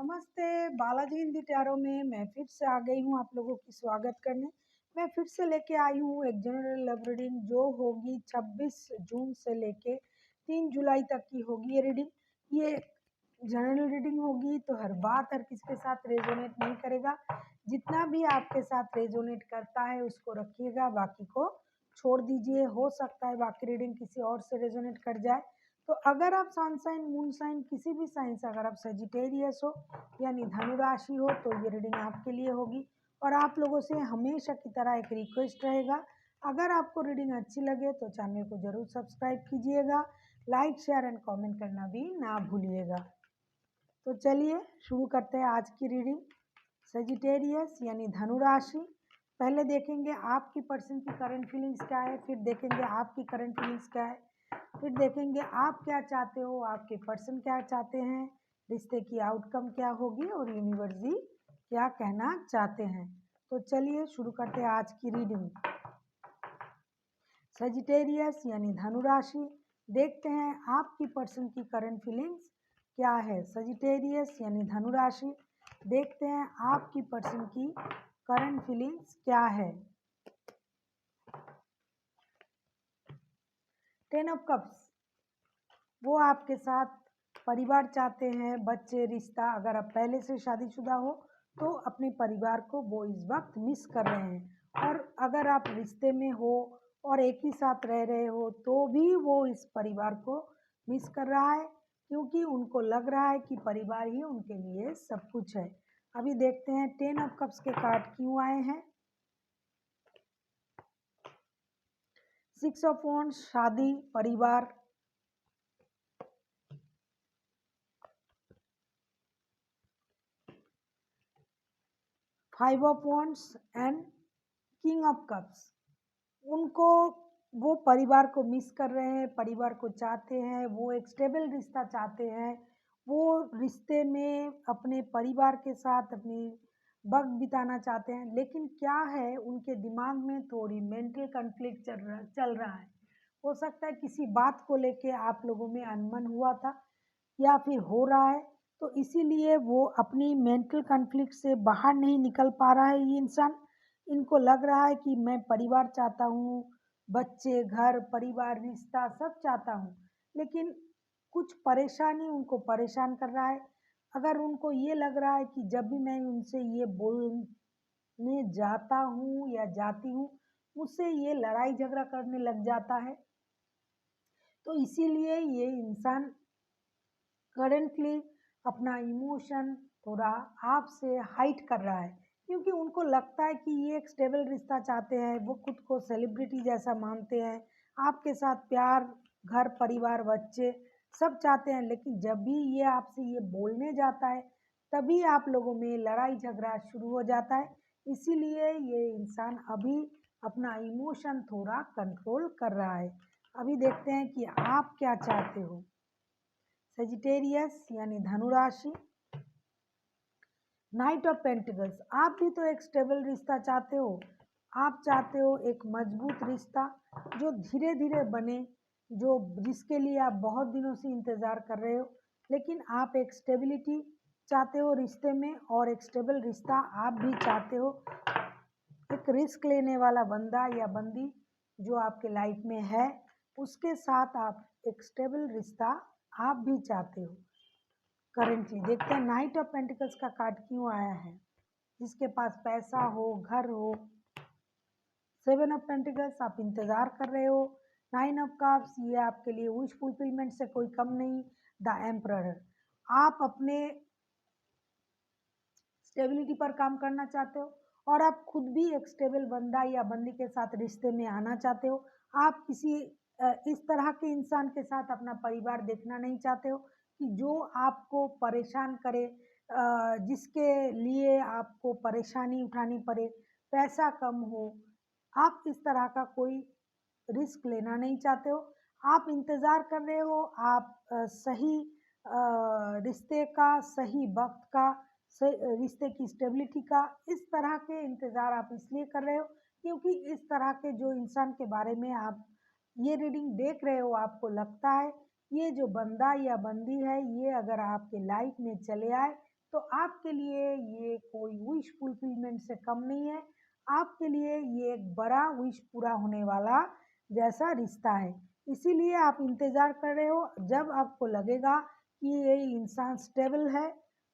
नमस्ते, बालाजी हिंदी टैरो में मैं फिर से आ गई हूँ आप लोगों की स्वागत करने। मैं फिर से लेके आई हूँ एक जनरल लव रीडिंग जो होगी 26 जून से लेके 3 जुलाई तक की होगी ये रीडिंग। ये जनरल रीडिंग होगी तो हर बात हर किसी के साथ रेजोनेट नहीं करेगा। जितना भी आपके साथ रेजोनेट करता है उसको रखिएगा, बाकी को छोड़ दीजिए। हो सकता है बाकी रीडिंग किसी और से रेजोनेट कर जाए। तो अगर आप सन साइन, मून साइन, किसी भी साइन से अगर आप सेजिटेरियस हो यानी धनु राशि हो तो ये रीडिंग आपके लिए होगी। और आप लोगों से हमेशा की तरह एक रिक्वेस्ट रहेगा, अगर आपको रीडिंग अच्छी लगे तो चैनल को जरूर सब्सक्राइब कीजिएगा, लाइक शेयर एंड कमेंट करना भी ना भूलिएगा। तो चलिए शुरू करते हैं आज की रीडिंग। सेजिटेरियस यानी धनु राशि, पहले देखेंगे आपकी पर्सन की करंट फीलिंग्स क्या है, फिर देखेंगे आपकी करंट फीलिंग्स क्या है, फिर देखेंगे आप क्या चाहते हो, आपके पर्सन क्या चाहते हैं, रिश्ते की आउटकम क्या होगी और यूनिवर्स जी क्या कहना चाहते हैं। तो चलिए शुरू करते हैं आज की रीडिंग। सेजिटेरियस यानी धनु राशि, देखते हैं आपकी पर्सन की करंट फीलिंग्स क्या है। सेजिटेरियस यानी धनु राशि, देखते हैं आपकी पर्सन की करंट फीलिंग्स क्या है। 10 ऑफ कप्स, वो आपके साथ परिवार चाहते हैं, बच्चे, रिश्ता। अगर आप पहले से शादीशुदा हो तो अपने परिवार को वो इस वक्त मिस कर रहे हैं, और अगर आप रिश्ते में हो और एक ही साथ रह रहे हो तो भी वो इस परिवार को मिस कर रहा है, क्योंकि उनको लग रहा है कि परिवार ही उनके लिए सब कुछ है। अभी देखते हैं 10 ऑफ कप्स के कार्ड क्यों आए हैं। 6 ऑफ वॉन्ड्स, शादी, परिवार। 5 of wands and king of cups. उनको, वो परिवार को मिस कर रहे हैं, परिवार को चाहते हैं, वो एक स्टेबल रिश्ता चाहते हैं, वो रिश्ते में अपने परिवार के साथ अपनी वक्त बिताना चाहते हैं। लेकिन क्या है, उनके दिमाग में थोड़ी मेंटल कॉन्फ्लिक्ट चल रहा है। हो सकता है किसी बात को लेके आप लोगों में अनबन हुआ था या फिर हो रहा है, तो इसीलिए वो अपनी मेंटल कॉन्फ्लिक्ट से बाहर नहीं निकल पा रहा है ये इंसान। इनको लग रहा है कि मैं परिवार चाहता हूँ, बच्चे, घर, परिवार, रिश्ता सब चाहता हूँ, लेकिन कुछ परेशानी उनको परेशान कर रहा है। अगर उनको ये लग रहा है कि जब भी मैं उनसे ये बोलने जाता हूँ या जाती हूँ, मुझसे ये लड़ाई झगड़ा करने लग जाता है, तो इसीलिए ये इंसान करंटली अपना इमोशन थोड़ा आपसे हाइड कर रहा है, क्योंकि उनको लगता है कि ये एक स्टेबल रिश्ता चाहते हैं, वो खुद को सेलिब्रिटी जैसा मानते हैं, आपके साथ प्यार, घर, परिवार, बच्चे सब चाहते हैं। लेकिन जब भी ये आपसे ये बोलने जाता है तभी आप लोगों में लड़ाई झगड़ा शुरू हो जाता है। इसीलिए ये इंसान अभी अपना इमोशन थोड़ा कंट्रोल कर रहा है। अभी देखते हैं कि आप क्या चाहते हो। सेजिटेरियस यानी धनु राशि, नाइट ऑफ पेंटिकल्स, आप भी तो एक स्टेबल रिश्ता चाहते हो। आप चाहते हो एक मजबूत रिश्ता जो धीरे धीरे बने, जो जिसके लिए आप बहुत दिनों से इंतज़ार कर रहे हो। लेकिन आप एक स्टेबिलिटी चाहते हो रिश्ते में, और एक स्टेबल रिश्ता आप भी चाहते हो। एक रिस्क लेने वाला बंदा या बंदी जो आपके लाइफ में है, उसके साथ आप एक स्टेबल रिश्ता आप भी चाहते हो। करेंटली देखते हैं नाइट ऑफ पेंटिकल्स का कार्ड क्यों आया है। जिसके पास पैसा हो, घर हो। 7 ऑफ पेंटिकल्स, आप इंतजार कर रहे हो। 9 ऑफ कप्स, ये आपके लिए विश फुलफिलमेंट से कोई कम नहीं। द एम्परर, आप अपने स्टेबिलिटी पर काम करना चाहते हो, और आप खुद भी एक स्टेबल बंदा या बंदी के साथ रिश्ते में आना चाहते हो। आप किसी इस तरह के इंसान के साथ अपना परिवार देखना नहीं चाहते हो कि जो आपको परेशान करे, जिसके लिए आपको परेशानी उठानी पड़े, पैसा कम हो। आप इस तरह का कोई रिस्क लेना नहीं चाहते हो। आप इंतज़ार कर रहे हो, आप सही रिश्ते का, सही वक्त का, रिश्ते की स्टेबिलिटी का, इस तरह के इंतज़ार आप इसलिए कर रहे हो क्योंकि इस तरह के जो इंसान के बारे में आप ये रीडिंग देख रहे हो, आपको लगता है ये जो बंदा या बंदी है, ये अगर आपके लाइफ में चले आए तो आपके लिए ये कोई विश फुलफिलमेंट से कम नहीं है। आपके लिए ये एक बड़ा विश पूरा होने वाला जैसा रिश्ता है। इसीलिए आप इंतज़ार कर रहे हो, जब आपको लगेगा कि ये इंसान स्टेबल है,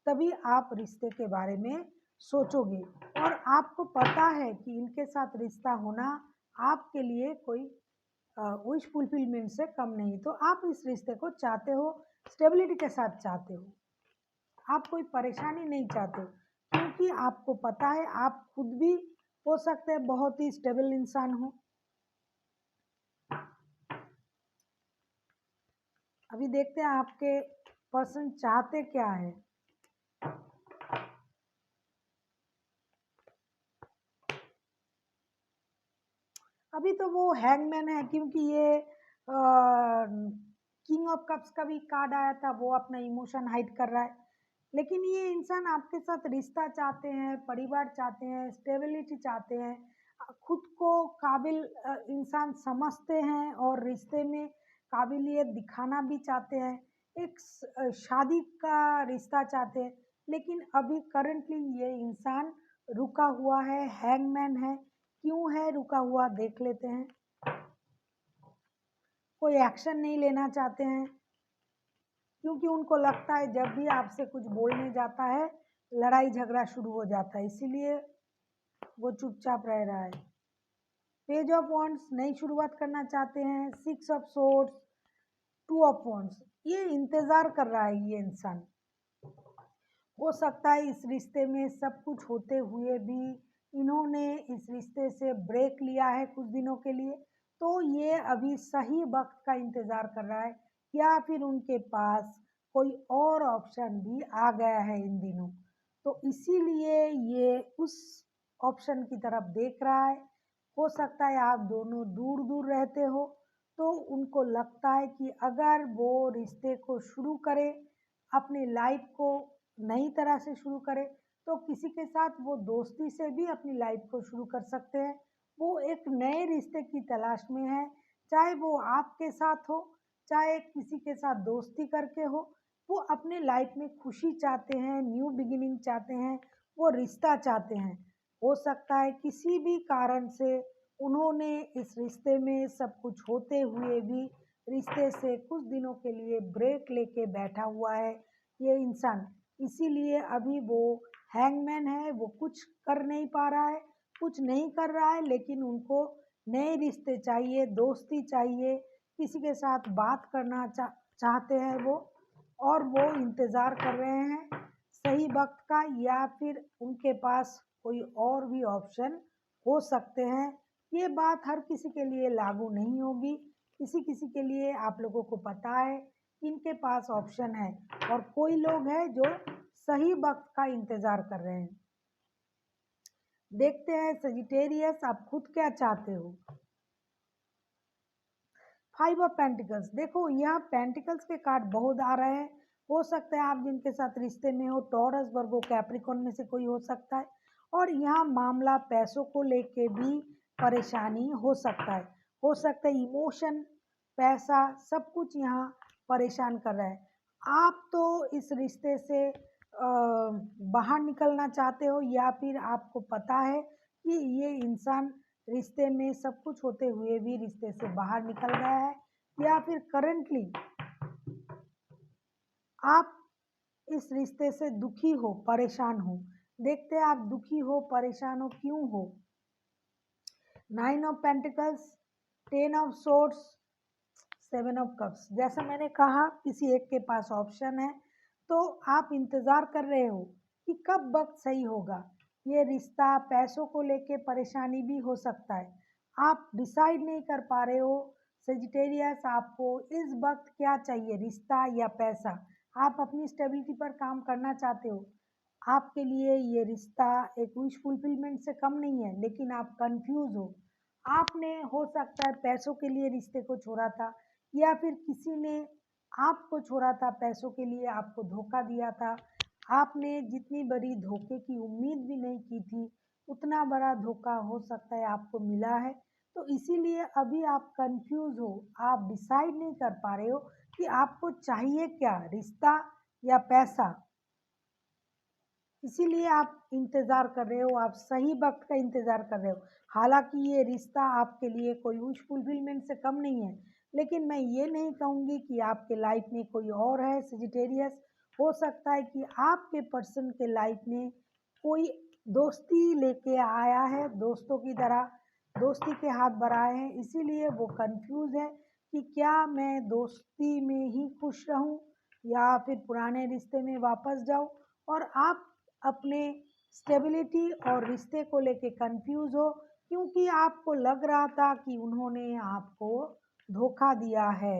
तभी आप रिश्ते के बारे में सोचोगे। और आपको पता है कि इनके साथ रिश्ता होना आपके लिए कोई विश फुलफिलमेंट से कम नहीं। तो आप इस रिश्ते को चाहते हो, स्टेबिलिटी के साथ चाहते हो, आप कोई परेशानी नहीं चाहते, क्योंकि आपको पता है आप खुद भी हो सकते हैं बहुत ही स्टेबल इंसान हो। अभी देखते हैं आपके पर्सन चाहते क्या है। अभी तो वो हैंगमैन है, क्योंकि ये किंग ऑफ कप्स का भी कार्ड आया था, वो अपना इमोशन हाइड कर रहा है। लेकिन ये इंसान आपके साथ रिश्ता चाहते हैं, परिवार चाहते हैं, स्टेबिलिटी चाहते हैं, खुद को काबिल इंसान समझते हैं और रिश्ते में काबिलियत दिखाना भी चाहते हैं। एक शादी का रिश्ता चाहते हैं। लेकिन अभी करंटली ये इंसान रुका हुआ है, हैंगमैन है। क्यों है रुका हुआ, देख लेते हैं। कोई एक्शन नहीं लेना चाहते हैं, क्योंकि उनको लगता है जब भी आपसे कुछ बोलने जाता है लड़ाई झगड़ा शुरू हो जाता है, इसीलिए वो चुपचाप रह रहा है। पेज ऑफ वॉन्ड्स नई शुरुआत करना चाहते हैं। 6 ऑफ सोर्ड्स, 2 ऑफ वॉन्ड्स, ये इंतज़ार कर रहा है ये इंसान। हो सकता है इस रिश्ते में सब कुछ होते हुए भी इन्होंने इस रिश्ते से ब्रेक लिया है कुछ दिनों के लिए। तो ये अभी सही वक्त का इंतज़ार कर रहा है, या फिर उनके पास कोई और ऑप्शन भी आ गया है इन दिनों। तो इसीलिए ये उस ऑप्शन की तरफ देख रहा है। हो सकता है आप दोनों दूर दूर रहते हो, तो उनको लगता है कि अगर वो रिश्ते को शुरू करे, अपनी लाइफ को नई तरह से शुरू करे, तो किसी के साथ वो दोस्ती से भी अपनी लाइफ को शुरू कर सकते हैं। वो एक नए रिश्ते की तलाश में है, चाहे वो आपके साथ हो, चाहे किसी के साथ दोस्ती करके हो। वो अपने लाइफ में खुशी चाहते हैं, न्यू बिगिनिंग चाहते हैं, वो रिश्ता चाहते हैं। हो सकता है किसी भी कारण से उन्होंने इस रिश्ते में सब कुछ होते हुए भी रिश्ते से कुछ दिनों के लिए ब्रेक लेके बैठा हुआ है ये इंसान। इसीलिए अभी वो हैंगमैन है, वो कुछ कर नहीं पा रहा है, कुछ नहीं कर रहा है, लेकिन उनको नए रिश्ते चाहिए, दोस्ती चाहिए, किसी के साथ बात करना चाहते हैं वो। और वो इंतज़ार कर रहे हैं सही वक्त का, या फिर उनके पास कोई और भी ऑप्शन हो सकते हैं। ये बात हर किसी के लिए लागू नहीं होगी, किसी किसी के लिए आप लोगों को पता है कि इनके पास ऑप्शन है, और कोई लोग हैं जो सही वक्त का इंतज़ार कर रहे हैं। देखते हैं सजिटेरियस आप खुद क्या चाहते हो। 5 ऑफ पेंटिकल्स, देखो यहाँ पेंटिकल्स के कार्ड बहुत आ रहे हैं। हो सकता है आप जिनके साथ रिश्ते में हो टॉरस, वर्गो, कैप्रिकॉन में से कोई हो सकता है। और यहाँ मामला पैसों को लेके भी परेशानी हो सकता है। हो सकता है इमोशन, पैसा, सब कुछ यहाँ परेशान कर रहा है। आप तो इस रिश्ते से बाहर निकलना चाहते हो, या फिर आपको पता है कि ये इंसान रिश्ते में सब कुछ होते हुए भी रिश्ते से बाहर निकल गया है, या फिर करंटली आप इस रिश्ते से दुखी हो, परेशान हो। देखते हैं आप दुखी हो, परेशान हो, क्यों हो। 9 of pentacles, 10 of swords, 7 of cups. जैसा मैंने कहा किसी एक के पास ऑप्शन है, तो आप इंतज़ार कर रहे हो कि कब वक्त सही होगा। ये रिश्ता पैसों को लेके परेशानी भी हो सकता है, आप डिसाइड नहीं कर पा रहे हो। सेजिटेरियस आपको इस वक्त क्या चाहिए, रिश्ता या पैसा। आप अपनी स्टेबिलिटी पर काम करना चाहते हो। आपके लिए ये रिश्ता एक विश फुलफिलमेंट से कम नहीं है, लेकिन आप कंफ्यूज हो। आपने हो सकता है पैसों के लिए रिश्ते को छोड़ा था, या फिर किसी ने आपको छोड़ा था पैसों के लिए, आपको धोखा दिया था। आपने जितनी बड़ी धोखे की उम्मीद भी नहीं की थी, उतना बड़ा धोखा हो सकता है आपको मिला है। तो इसीलिए अभी आप कंफ्यूज हो, आप डिसाइड नहीं कर पा रहे हो कि आपको चाहिए क्या, रिश्ता या पैसा। इसीलिए आप इंतज़ार कर रहे हो, आप सही वक़्त का इंतज़ार कर रहे हो। हालाँकि ये रिश्ता आपके लिए कोई विश फुलफिलमेंट से कम नहीं है, लेकिन मैं ये नहीं कहूँगी कि आपके लाइफ़ में कोई और है सजिटेरियस। हो सकता है कि आपके पर्सन के लाइफ़ में कोई दोस्ती लेके आया है, दोस्तों की तरह दोस्ती के हाथ बढ़ाए हैं, इसीलिए वो कन्फ्यूज़ है कि क्या मैं दोस्ती में ही खुश रहूँ या फिर पुराने रिश्ते में वापस जाऊँ। और आप अपने स्टेबिलिटी और रिश्ते को लेके कंफ्यूज हो, क्योंकि आपको लग रहा था कि उन्होंने आपको धोखा दिया है।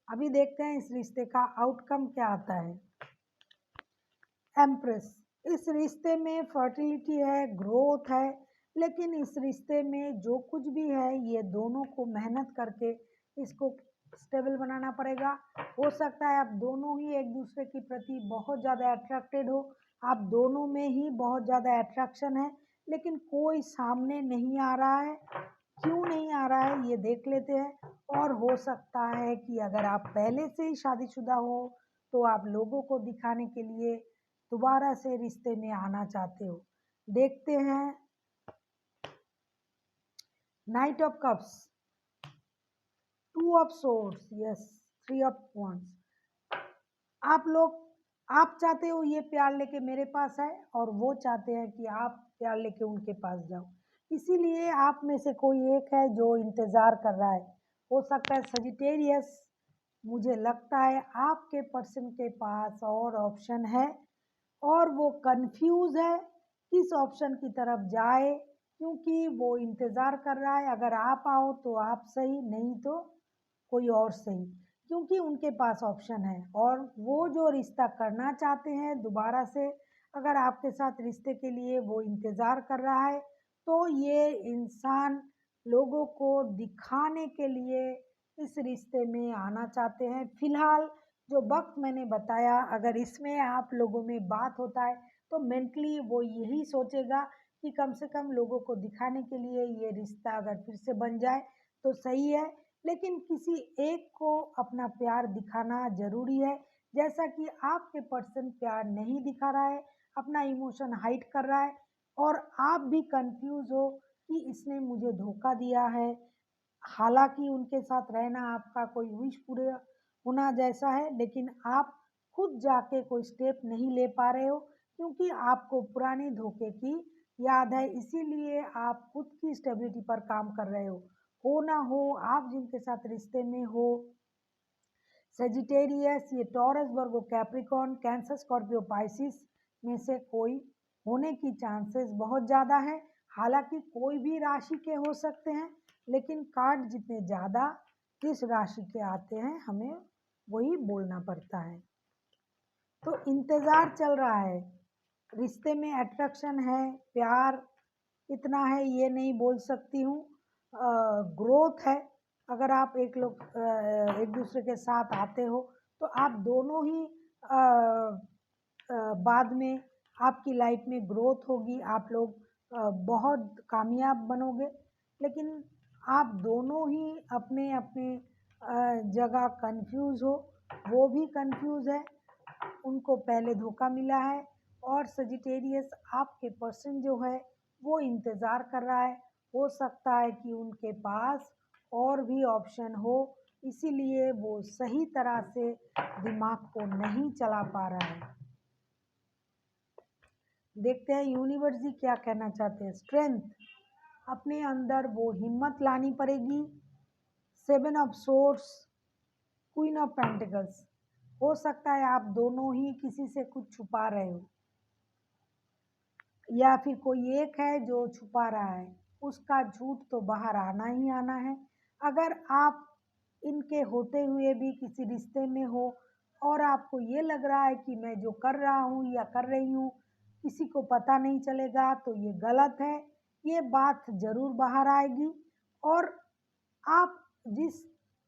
अभी देखते हैं इस रिश्ते का आउटकम क्या आता है। एम्प्रेस, इस रिश्ते में फर्टिलिटी है, ग्रोथ है, लेकिन इस रिश्ते में जो कुछ भी है ये दोनों को मेहनत करके इसको स्टेबल बनाना पड़ेगा। हो सकता है आप दोनों ही एक दूसरे के प्रति बहुत ज़्यादा अट्रैक्टेड हो, आप दोनों में ही बहुत ज़्यादा अट्रैक्शन है, लेकिन कोई सामने नहीं आ रहा है। क्यों नहीं आ रहा है ये देख लेते हैं। और हो सकता है कि अगर आप पहले से ही शादीशुदा हो तो आप लोगों को दिखाने के लिए दोबारा से रिश्ते में आना चाहते हो। देखते हैं night of cups, two of swords, yes, three of wands। आप लोग, आप चाहते हो ये प्यार लेके मेरे पास आए और वो चाहते हैं कि आप प्यार लेके उनके पास जाओ। इसीलिए आप में से कोई एक है जो इंतज़ार कर रहा है। हो सकता है सजिटेरियस, मुझे लगता है आपके पर्सन के पास और ऑप्शन है और वो कंफ्यूज है किस ऑप्शन की तरफ जाए, क्योंकि वो इंतज़ार कर रहा है अगर आप आओ तो आप सही, नहीं तो कोई और सही, क्योंकि उनके पास ऑप्शन है और वो जो रिश्ता करना चाहते हैं दोबारा से, अगर आपके साथ रिश्ते के लिए वो इंतज़ार कर रहा है तो ये इंसान लोगों को दिखाने के लिए इस रिश्ते में आना चाहते हैं। फिलहाल जो वक्त मैंने बताया, अगर इसमें आप लोगों में बात होता है तो मेंटली वो यही सोचेगा कि कम से कम लोगों को दिखाने के लिए ये रिश्ता अगर फिर से बन जाए तो सही है। लेकिन किसी एक को अपना प्यार दिखाना ज़रूरी है। जैसा कि आपके पर्सन प्यार नहीं दिखा रहा है, अपना इमोशन हाइड कर रहा है और आप भी कंफ्यूज हो कि इसने मुझे धोखा दिया है। हालांकि उनके साथ रहना आपका कोई विश पूरे होना जैसा है, लेकिन आप खुद जाके कोई स्टेप नहीं ले पा रहे हो, क्योंकि आपको पुराने धोखे की याद है। इसीलिए आप खुद की स्टेबिलिटी पर काम कर रहे हो ना हो आप जिनके साथ रिश्ते में हो, सेजिटेरियस, ये टॉरस, वर्गो, कैप्रिकॉर्न, कैंसर, स्कॉर्पियो, पाइसिस में से कोई होने की चांसेस बहुत ज़्यादा है। हालांकि कोई भी राशि के हो सकते हैं, लेकिन कार्ड जितने ज़्यादा किस राशि के आते हैं हमें वही बोलना पड़ता है। तो इंतज़ार चल रहा है, रिश्ते में अट्रैक्शन है, प्यार इतना है ये नहीं बोल सकती हूँ। ग्रोथ है, अगर आप एक दूसरे के साथ आते हो तो आप दोनों ही बाद में आपकी लाइफ में ग्रोथ होगी, आप लोग बहुत कामयाब बनोगे। लेकिन आप दोनों ही अपने अपने जगह कंफ्यूज हो, वो भी कंफ्यूज है, उनको पहले धोखा मिला है। और सजिटेरियस, आपके पर्सन जो है वो इंतज़ार कर रहा है। हो सकता है कि उनके पास और भी ऑप्शन हो, इसीलिए वो सही तरह से दिमाग को नहीं चला पा रहा है। देखते हैं यूनिवर्स जी क्या कहना चाहते हैं। स्ट्रेंथ, अपने अंदर वो हिम्मत लानी पड़ेगी। Seven of swords, queen of pentacles, हो सकता है आप दोनों ही किसी से कुछ छुपा रहे हो या फिर कोई एक है जो छुपा रहा है, उसका झूठ तो बाहर आना ही आना है। अगर आप इनके होते हुए भी किसी रिश्ते में हो और आपको ये लग रहा है कि मैं जो कर रहा हूँ या कर रही हूँ किसी को पता नहीं चलेगा, तो ये गलत है। ये बात ज़रूर बाहर आएगी और आप जिस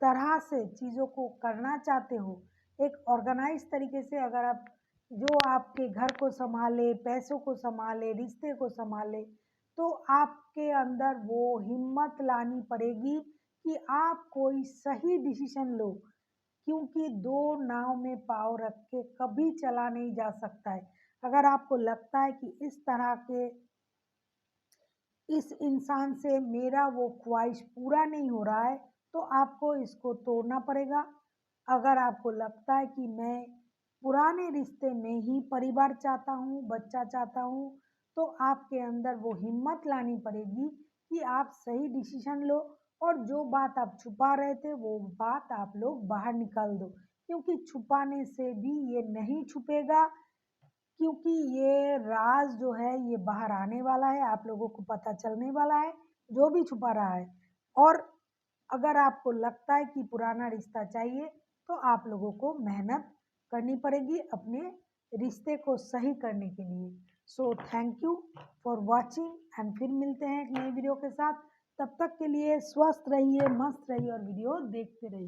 तरह से चीज़ों को करना चाहते हो, एक ऑर्गेनाइज तरीके से, अगर आप जो आपके घर को संभाले, पैसों को संभाले, रिश्ते को संभाले, तो आपके अंदर वो हिम्मत लानी पड़ेगी कि आप कोई सही डिसीजन लो, क्योंकि दो नाव में पाँव रख के कभी चला नहीं जा सकता है। अगर आपको लगता है कि इस इंसान से मेरा वो ख्वाहिश पूरा नहीं हो रहा है, तो आपको इसको तोड़ना पड़ेगा। अगर आपको लगता है कि मैं पुराने रिश्ते में ही परिवार चाहता हूँ, बच्चा चाहता हूँ, तो आपके अंदर वो हिम्मत लानी पड़ेगी कि आप सही डिसीजन लो और जो बात आप छुपा रहे थे, वो बात आप लोग बाहर निकाल दो। क्योंकि छुपाने से भी ये नहीं छुपेगा, क्योंकि ये राज जो है ये बाहर आने वाला है, आप लोगों को पता चलने वाला है, जो भी छुपा रहा है। और अगर आपको लगता है कि पुराना रिश्ता चाहिए, तो आप लोगों को मेहनत करनी पड़ेगी अपने रिश्ते को सही करने के लिए। So thank you for watching and फिर मिलते हैं एक नई वीडियो के साथ। तब तक के लिए स्वस्थ रहिए, मस्त रहिए और वीडियो देखते रहिए।